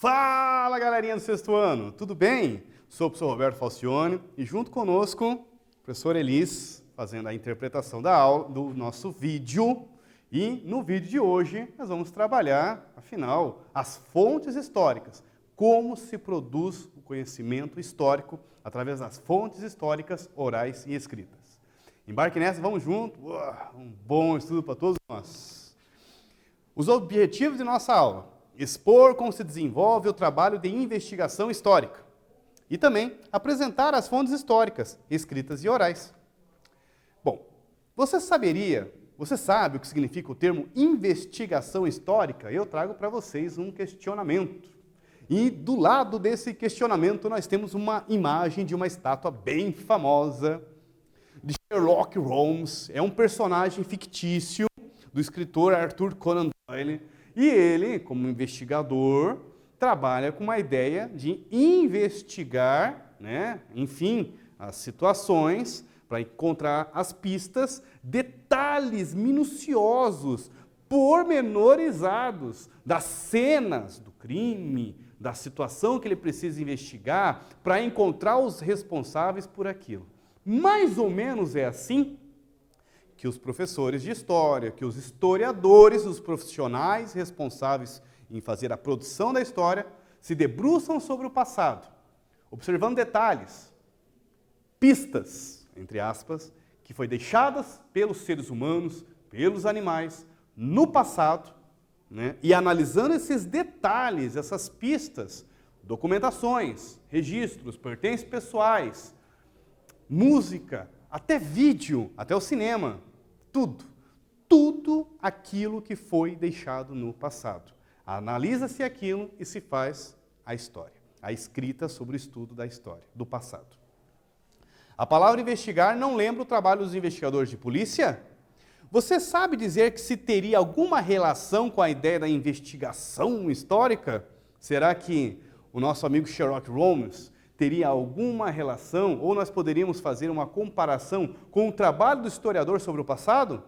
Fala, galerinha do sexto ano, tudo bem? Sou o professor Roberto Falcione e junto conosco, o professor Elis, fazendo a interpretação da aula, do nosso vídeo. E no vídeo de hoje nós vamos trabalhar, afinal, as fontes históricas. Como se produz o conhecimento histórico através das fontes históricas orais e escritas. Embarque nessa, vamos junto. Um bom estudo para todos nós. Os objetivos de nossa aula: expor como se desenvolve o trabalho de investigação histórica e também apresentar as fontes históricas, escritas e orais. Bom, você sabe o que significa o termo investigação histórica? Eu trago para vocês um questionamento. E do lado desse questionamento nós temos uma imagem de uma estátua bem famosa de Sherlock Holmes. É um personagem fictício do escritor Arthur Conan Doyle. E ele, como investigador, trabalha com uma ideia de investigar, as situações para encontrar as pistas, detalhes minuciosos, pormenorizados das cenas do crime, da situação que ele precisa investigar para encontrar os responsáveis por aquilo. Mais ou menos é assim que os professores de história, que os historiadores, os profissionais responsáveis em fazer a produção da história, se debruçam sobre o passado, observando detalhes, pistas, entre aspas, que foi deixadas pelos seres humanos, pelos animais, no passado, e analisando esses detalhes, essas pistas, documentações, registros, pertences pessoais, música, até vídeo, até o cinema, tudo aquilo que foi deixado no passado. Analisa-se aquilo e se faz a história, a escrita sobre o estudo da história, do passado. A palavra investigar não lembra o trabalho dos investigadores de polícia? Você sabe dizer que se teria alguma relação com a ideia da investigação histórica? Será que o nosso amigo Sherlock Holmes teria alguma relação, ou nós poderíamos fazer uma comparação com o trabalho do historiador sobre o passado?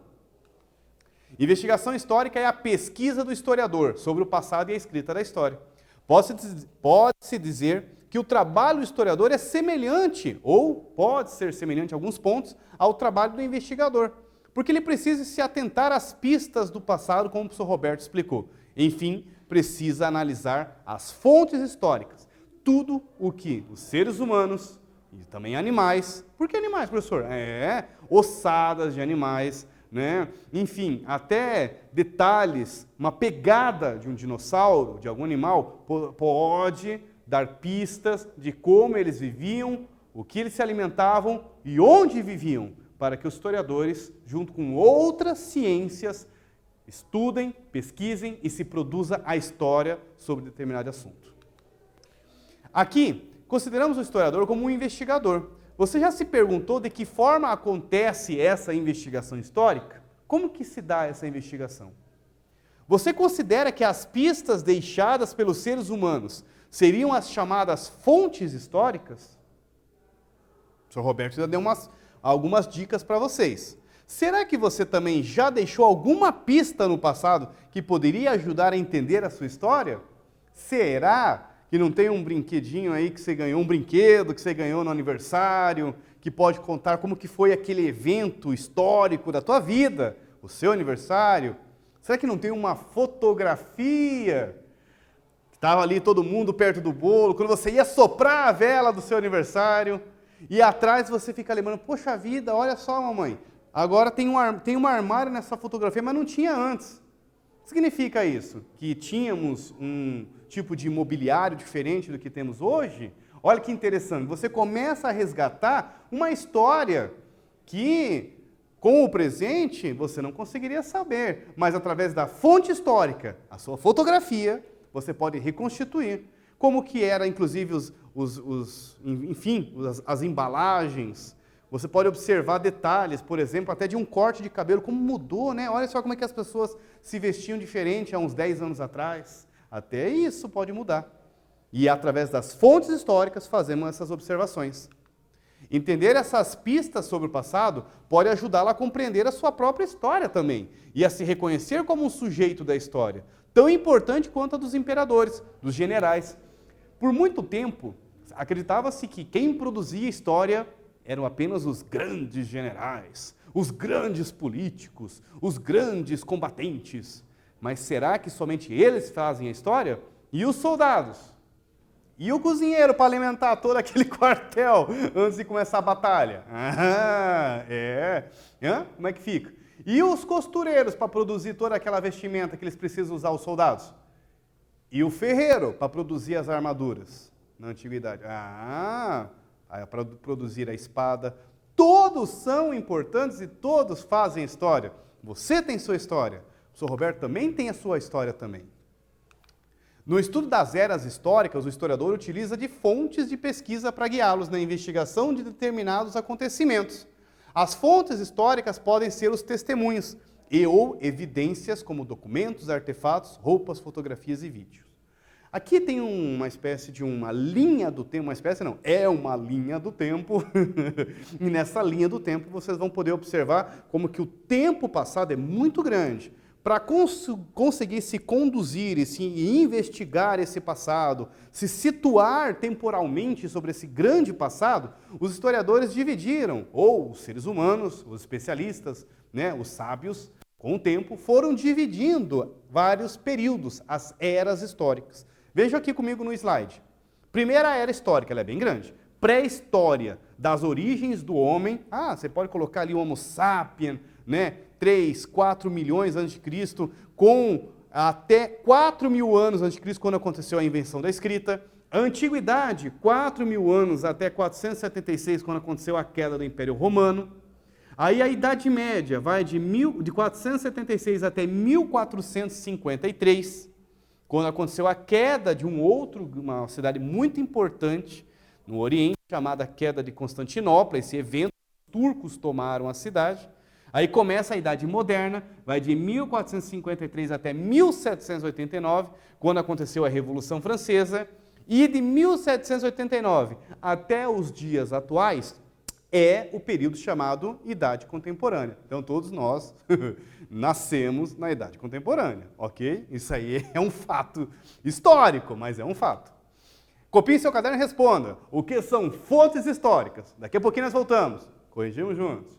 Investigação histórica é a pesquisa do historiador sobre o passado e a escrita da história. Pode-se dizer que o trabalho do historiador é semelhante, ou pode ser semelhante em alguns pontos, ao trabalho do investigador, porque ele precisa se atentar às pistas do passado, como o professor Roberto explicou. Enfim, precisa analisar as fontes históricas, tudo o que os seres humanos e também animais, por que animais, professor? Ossadas de animais, enfim, até detalhes, uma pegada de um dinossauro, de algum animal, pode dar pistas de como eles viviam, o que eles se alimentavam e onde viviam, para que os historiadores, junto com outras ciências, estudem, pesquisem e se produza a história sobre determinado assunto. Aqui, consideramos o historiador como um investigador. Você já se perguntou de que forma acontece essa investigação histórica? Como que se dá essa investigação? Você considera que as pistas deixadas pelos seres humanos seriam as chamadas fontes históricas? O professor Roberto já deu algumas dicas para vocês. Será que você também já deixou alguma pista no passado que poderia ajudar a entender a sua história? Será que não tem um brinquedinho aí que você ganhou, um brinquedo que você ganhou no aniversário, que pode contar como que foi aquele evento histórico da tua vida, o seu aniversário? Será que não tem uma fotografia? Estava ali todo mundo perto do bolo, quando você ia soprar a vela do seu aniversário, e atrás você fica lembrando, poxa vida, olha só, mamãe, agora tem um armário nessa fotografia, mas não tinha antes. O que significa isso? Que tínhamos um tipo de mobiliário diferente do que temos hoje? Olha que interessante, você começa a resgatar uma história que, com o presente, você não conseguiria saber, mas através da fonte histórica, a sua fotografia, você pode reconstituir como que era, inclusive, as embalagens. Você pode observar detalhes, por exemplo, até de um corte de cabelo, como mudou, Olha só como é que as pessoas se vestiam diferente há uns 10 anos atrás. Até isso pode mudar. E através das fontes históricas fazemos essas observações. Entender essas pistas sobre o passado pode ajudá-la a compreender a sua própria história também e a se reconhecer como um sujeito da história, tão importante quanto a dos imperadores, dos generais. Por muito tempo, acreditava-se que quem produzia história eram apenas os grandes generais, os grandes políticos, os grandes combatentes. Mas será que somente eles fazem a história? E os soldados? E o cozinheiro para alimentar todo aquele quartel antes de começar a batalha? Como é que fica? E os costureiros para produzir toda aquela vestimenta que eles precisam usar, os soldados? E o ferreiro para produzir as armaduras na antiguidade? Para produzir a espada. Todos são importantes e todos fazem história. Você tem sua história. O Sr. Roberto também tem a sua história também. No estudo das eras históricas, o historiador utiliza de fontes de pesquisa para guiá-los na investigação de determinados acontecimentos. As fontes históricas podem ser os testemunhos ou evidências como documentos, artefatos, roupas, fotografias e vídeos. Aqui tem uma espécie de uma linha do tempo, é uma linha do tempo, e nessa linha do tempo vocês vão poder observar como que o tempo passado é muito grande. Para conseguir se conduzir e investigar esse passado, se situar temporalmente sobre esse grande passado, os historiadores dividiram, ou os seres humanos, os especialistas, os sábios, com o tempo, foram dividindo vários períodos, as eras históricas. Vejam aqui comigo no slide. Primeira era histórica, ela é bem grande. Pré-história, das origens do homem. Você pode colocar ali o Homo sapiens, 3, 4 milhões antes de Cristo, com até 4 mil anos antes de Cristo, quando aconteceu a invenção da escrita. A Antiguidade, 4 mil anos até 476, quando aconteceu a queda do Império Romano. Aí a Idade Média vai de 476 até 1453, quando aconteceu a queda de uma cidade muito importante no Oriente, chamada Queda de Constantinopla. Esse evento, os turcos tomaram a cidade. Aí começa a Idade Moderna, vai de 1453 até 1789, quando aconteceu a Revolução Francesa, e de 1789 até os dias atuais é o período chamado Idade Contemporânea. Então todos nós nascemos na Idade Contemporânea, ok? Isso aí é um fato histórico, mas é um fato. Copie seu caderno e responda. O que são fontes históricas? Daqui a pouquinho nós voltamos. Corrigimos juntos.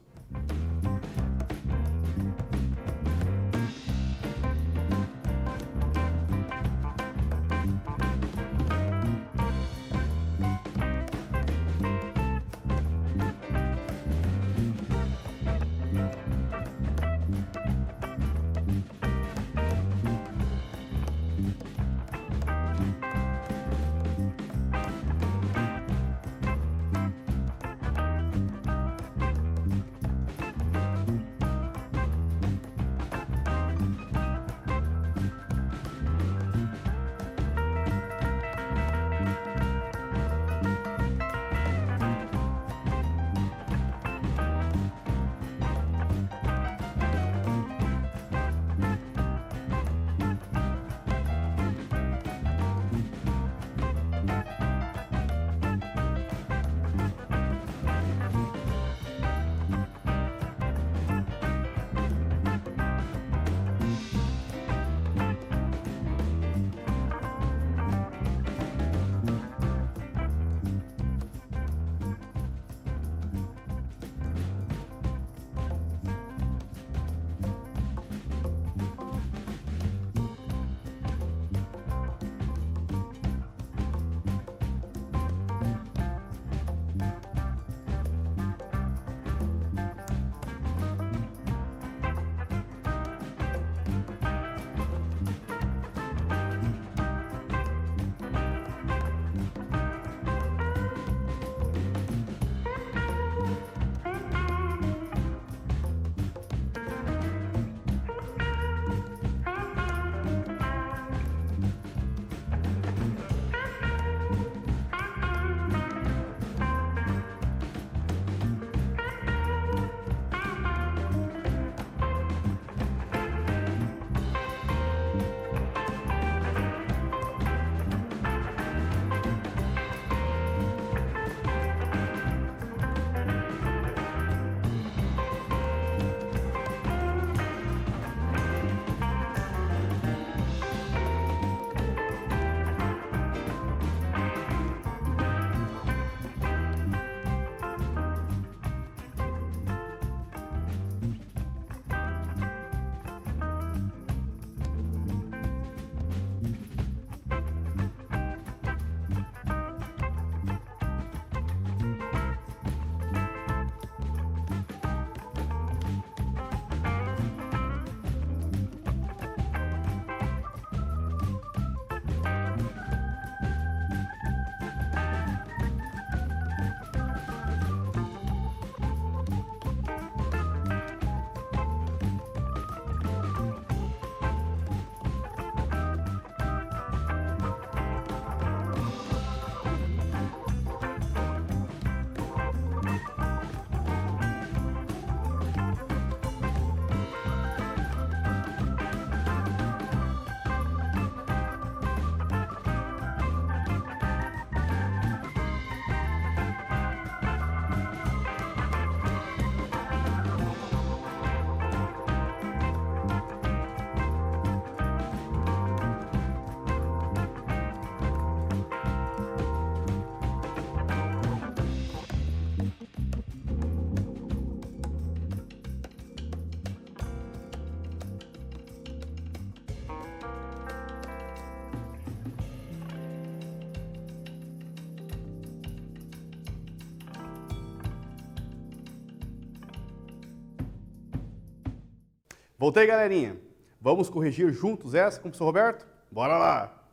Voltei, galerinha. Vamos corrigir juntos essa com o professor Roberto? Bora lá!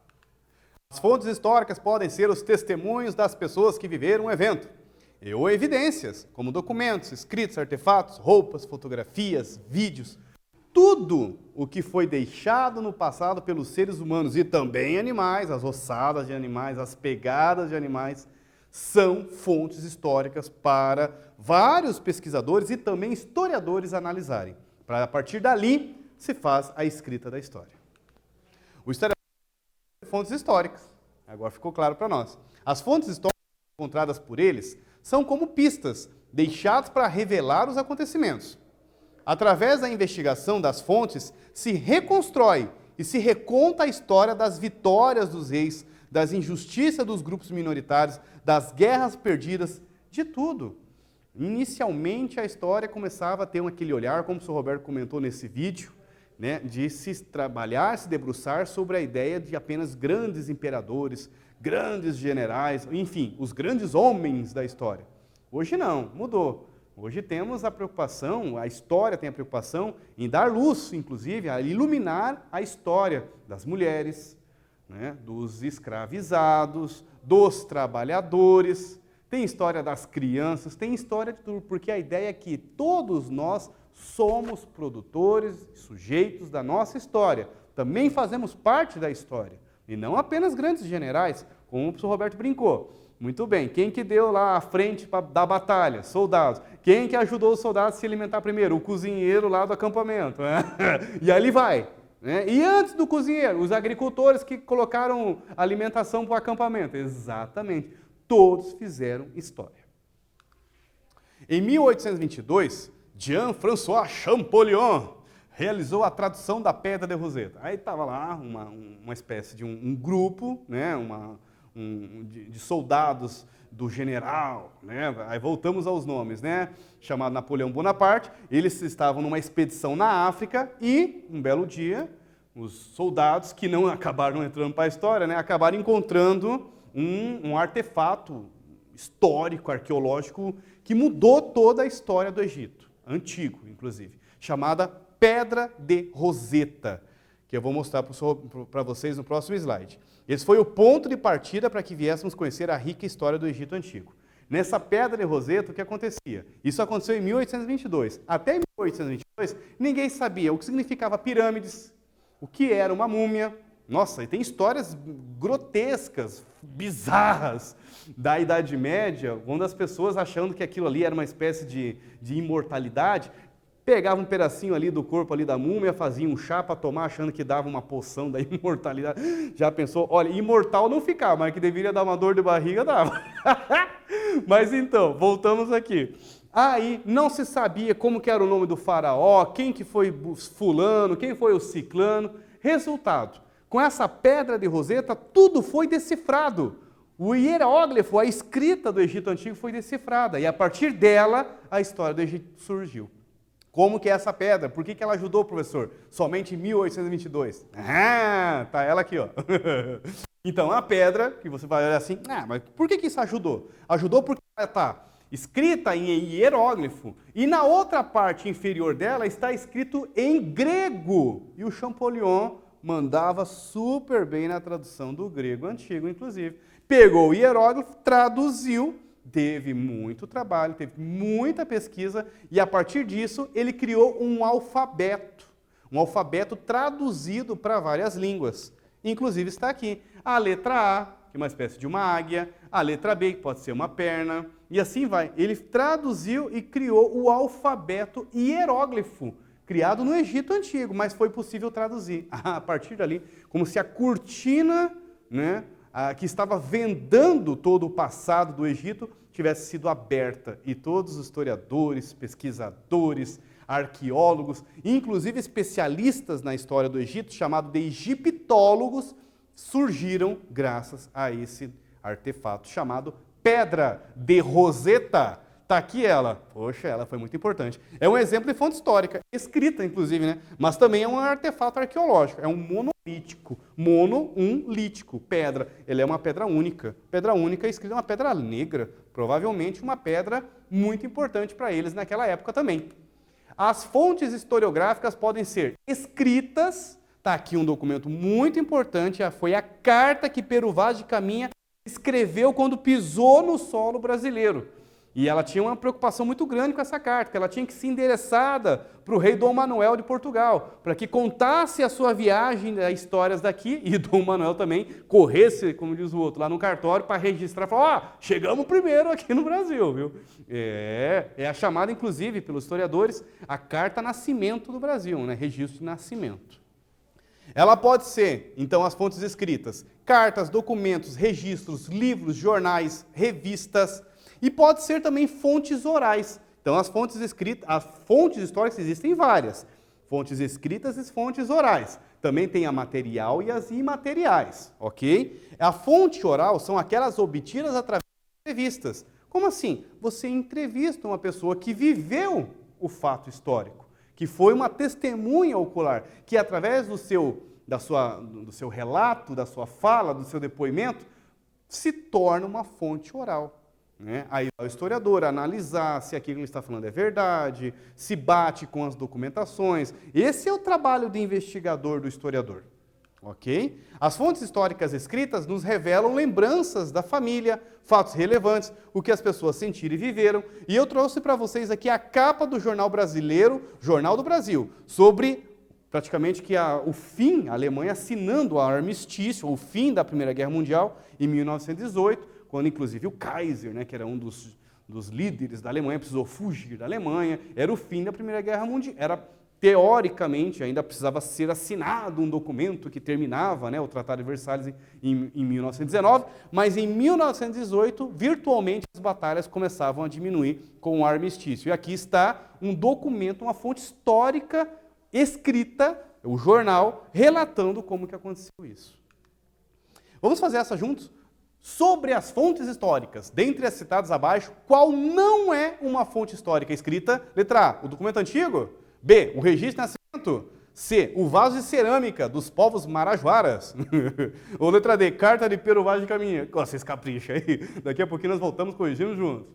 As fontes históricas podem ser os testemunhos das pessoas que viveram o evento, ou evidências, como documentos, escritos, artefatos, roupas, fotografias, vídeos. Tudo o que foi deixado no passado pelos seres humanos e também animais, as ossadas de animais, as pegadas de animais, são fontes históricas para vários pesquisadores e também historiadores analisarem. Para a partir dali se faz a escrita da história. O historiador tem fontes históricas. Agora ficou claro para nós. As fontes históricas encontradas por eles são como pistas deixadas para revelar os acontecimentos. Através da investigação das fontes, se reconstrói e se reconta a história das vitórias dos reis, das injustiças dos grupos minoritários, das guerras perdidas, de tudo. Inicialmente, a história começava a ter aquele olhar, como o Sr. Roberto comentou nesse vídeo, né, de se trabalhar, se debruçar sobre a ideia de apenas grandes imperadores, grandes generais, enfim, os grandes homens da história. Hoje não, mudou. Hoje temos a preocupação, a história tem a preocupação em dar luz, inclusive, a iluminar a história das mulheres, né, dos escravizados, dos trabalhadores, tem história das crianças, tem história de tudo, porque a ideia é que todos nós somos produtores, sujeitos da nossa história, também fazemos parte da história, e não apenas grandes generais, como o professor Roberto brincou. Muito bem, quem que deu lá à frente da batalha? Soldados. Quem que ajudou os soldados a se alimentar primeiro? O cozinheiro lá do acampamento. Né? E ali vai. Né? E antes do cozinheiro, os agricultores que colocaram alimentação para o acampamento. Exatamente. Todos fizeram história. Em 1822, Jean-François Champollion realizou a tradução da Pedra de Roseta. Aí estava lá uma espécie de um grupo, né? De soldados do general, né? Aí voltamos aos nomes, né? Chamado Napoleão Bonaparte. Eles estavam numa expedição na África e, um belo dia, os soldados que não acabaram entrando para a história, né? Acabaram encontrando um artefato histórico, arqueológico, que mudou toda a história do Egito, antigo, inclusive, chamada Pedra de Roseta, que eu vou mostrar para vocês no próximo slide. Esse foi o ponto de partida para que viéssemos conhecer a rica história do Egito Antigo. Nessa Pedra de Roseta, o que acontecia? Isso aconteceu em 1822. Até 1822, ninguém sabia o que significava pirâmides, o que era uma múmia. Nossa, e tem histórias grotescas, bizarras, da Idade Média, onde as pessoas, achando que aquilo ali era uma espécie de imortalidade, pegavam um pedacinho ali do corpo ali da múmia, faziam um chá para tomar, achando que dava uma poção da imortalidade. Já pensou? Olha, imortal não ficava, mas que deveria dar uma dor de barriga, dava. Mas então, voltamos aqui. Aí não se sabia como que era o nome do faraó, quem que foi fulano, quem foi o ciclano. Resultado, com essa Pedra de Roseta, tudo foi decifrado. O hieróglifo, a escrita do Egito Antigo foi decifrada, e a partir dela, a história do Egito surgiu. Como que é essa pedra? Por que ela ajudou, professor? Somente em 1822. Ah, tá ela aqui, ó. Então, a pedra, que você vai olhar assim, mas por que isso ajudou? Ajudou porque ela está escrita em hieróglifo, e na outra parte inferior dela está escrito em grego. E o Champollion mandava super bem na tradução do grego antigo, inclusive. Pegou o hieróglifo, traduziu, teve muito trabalho, teve muita pesquisa, e a partir disso ele criou um alfabeto traduzido para várias línguas. Inclusive está aqui a letra A, que é uma espécie de uma águia, a letra B, que pode ser uma perna, e assim vai. Ele traduziu e criou o alfabeto hieróglifo, criado no Egito Antigo, mas foi possível traduzir. A partir dali, como se a cortina, né, que estava vendando todo o passado do Egito, tivesse sido aberta, e todos os historiadores, pesquisadores, arqueólogos, inclusive especialistas na história do Egito, chamados de egiptólogos, surgiram graças a esse artefato chamado Pedra de Roseta. Está aqui ela. Poxa, ela foi muito importante. É um exemplo de fonte histórica, escrita inclusive, né? Mas também é um artefato arqueológico, é um monolítico. Lítico, pedra. Ele é uma pedra única. Pedra única escrita uma pedra negra, provavelmente uma pedra muito importante para eles naquela época também. As fontes historiográficas podem ser escritas, está aqui um documento muito importante, foi a carta que Pero Vaz de Caminha escreveu quando pisou no solo brasileiro. E ela tinha uma preocupação muito grande com essa carta, que ela tinha que ser endereçada para o rei Dom Manuel de Portugal, para que contasse a sua viagem, as histórias daqui, e Dom Manuel também corresse, como diz o outro, lá no cartório para registrar, falar, chegamos primeiro aqui no Brasil, viu? É a chamada, inclusive, pelos historiadores, a Carta Nascimento do Brasil, né? Registro de nascimento. Ela pode ser, então, as fontes escritas, cartas, documentos, registros, livros, jornais, revistas, e pode ser também fontes orais. Então, as fontes escritas, as fontes históricas existem várias. Fontes escritas e fontes orais. Também tem a material e as imateriais, ok? A fonte oral são aquelas obtidas através de entrevistas. Como assim? Você entrevista uma pessoa que viveu o fato histórico, que foi uma testemunha ocular, que através do seu relato, da sua fala, do seu depoimento, se torna uma fonte oral. Aí o historiador analisar se aquilo que ele está falando é verdade, se bate com as documentações. Esse é o trabalho do investigador, do historiador. Ok? As fontes históricas escritas nos revelam lembranças da família, fatos relevantes, o que as pessoas sentiram e viveram. E eu trouxe para vocês aqui a capa do jornal brasileiro, Jornal do Brasil, sobre praticamente que o fim, a Alemanha assinando o armistício, o fim da Primeira Guerra Mundial, em 1918, quando inclusive o Kaiser, né, que era um dos líderes da Alemanha, precisou fugir da Alemanha, era o fim da Primeira Guerra Mundial. Era, teoricamente, ainda precisava ser assinado um documento que terminava, né, o Tratado de Versalhes em 1919, mas em 1918, virtualmente, as batalhas começavam a diminuir com o armistício. E aqui está um documento, uma fonte histórica escrita, o jornal, relatando como que aconteceu isso. Vamos fazer essa juntos? Sobre as fontes históricas, dentre as citadas abaixo, qual não é uma fonte histórica escrita? Letra A, o documento antigo. B, o registro de nascimento. C, o vaso de cerâmica dos povos marajoaras. Ou letra D, carta de Pero Vaz de Caminha. Vocês capricham aí. Daqui a pouquinho nós voltamos corrigindo juntos.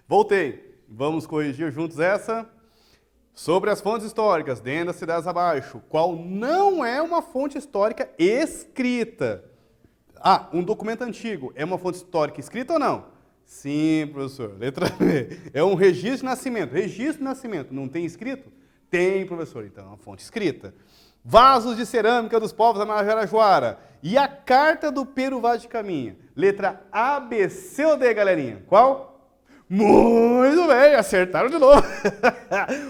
Voltei. Vamos corrigir juntos essa. Sobre as fontes históricas, dentro das cidades abaixo, qual não é uma fonte histórica escrita? Ah, um documento antigo é uma fonte histórica escrita ou não? Sim, professor. Letra B. É um registro de nascimento. Registro de nascimento. Não tem escrito? Tem, professor. Então, é uma fonte escrita. Vasos de cerâmica dos povos da Marajoara. E a carta do Pero Vaz de Caminha. Letra A, B, C ou D, galerinha? Qual? Muito bem, acertaram de novo.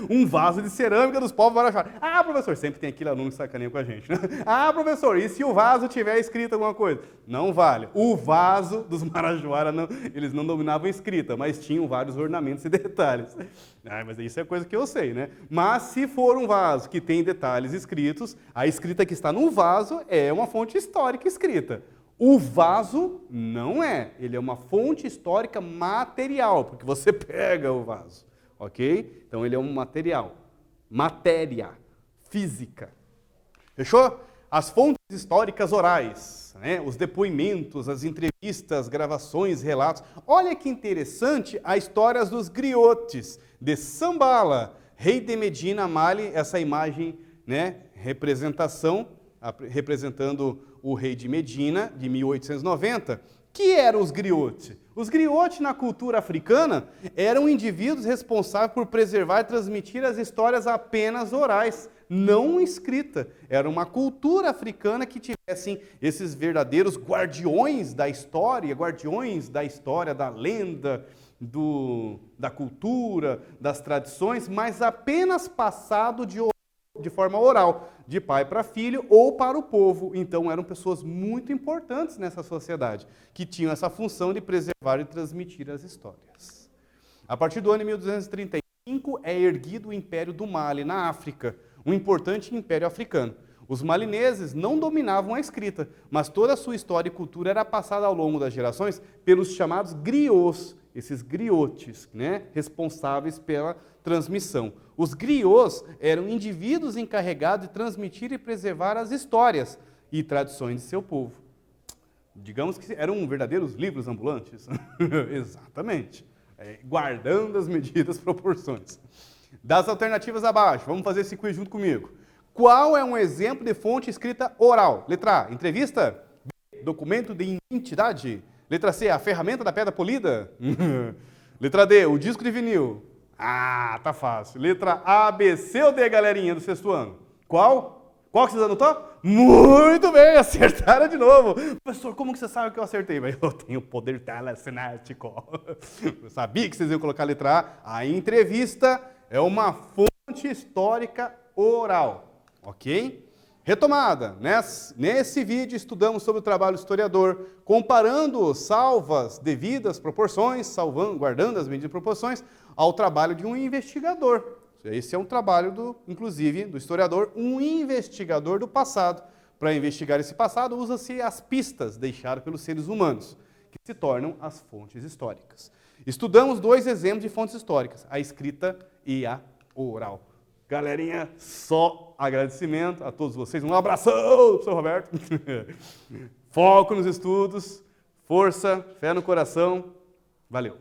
Um vaso de cerâmica dos povos Marajoara. Ah, professor, sempre tem aquele aluno que sacaneia com a gente, né? Ah, professor, e se o vaso tiver escrito alguma coisa? Não vale. O vaso dos Marajoara, não, eles não dominavam escrita, mas tinham vários ornamentos e detalhes. Ah, mas isso é coisa que eu sei, né? Mas se for um vaso que tem detalhes escritos, a escrita que está no vaso é uma fonte histórica escrita. O vaso não é, ele é uma fonte histórica material, porque você pega o vaso, ok? Então ele é um material, matéria, física. Fechou? As fontes históricas orais, né? Os depoimentos, as entrevistas, gravações, relatos. Olha que interessante a história dos griotes de Sambala, rei de Medina Mali, essa imagem, né? Representando o rei de Medina, de 1890, que eram os griotes. Os griotes, na cultura africana, eram indivíduos responsáveis por preservar e transmitir as histórias apenas orais, não escrita. Era uma cultura africana que tivessem esses verdadeiros guardiões da história, da lenda, da cultura, das tradições, mas apenas passado de forma oral, de pai para filho ou para o povo. Então eram pessoas muito importantes nessa sociedade, que tinham essa função de preservar e transmitir as histórias. A partir do ano de 1235 é erguido o Império do Mali, na África, um importante império africano. Os malineses não dominavam a escrita, mas toda a sua história e cultura era passada ao longo das gerações pelos chamados griots, esses griotes, né, responsáveis pela transmissão. Os griots eram indivíduos encarregados de transmitir e preservar as histórias e tradições de seu povo. Digamos que eram verdadeiros livros ambulantes. Exatamente. Guardando as medidas proporções. Das alternativas abaixo, vamos fazer esse quiz junto comigo. Qual é um exemplo de fonte escrita oral? Letra A, entrevista. B, documento de identidade. Letra C, a ferramenta da pedra polida. Letra D, o disco de vinil. Ah, tá fácil. Letra A, B, C ou D, galerinha do sexto ano? Qual? Qual que vocês anotou? Muito bem, acertaram de novo. Professor, como que você sabe que eu acertei? Mas eu tenho poder telecinético. Eu sabia que vocês iam colocar a letra A. A entrevista é uma fonte histórica oral. Ok? Retomada. Nesse vídeo estudamos sobre o trabalho do historiador, comparando salvas devidas proporções, guardando as medidas proporções, ao trabalho de um investigador. Esse é um trabalho, inclusive, do historiador, um investigador do passado. Para investigar esse passado, usa-se as pistas deixadas pelos seres humanos, que se tornam as fontes históricas. Estudamos 2 exemplos de fontes históricas, a escrita e a oral. Galerinha, só agradecimento a todos vocês. Um abração, professor Roberto. Foco nos estudos, força, fé no coração. Valeu.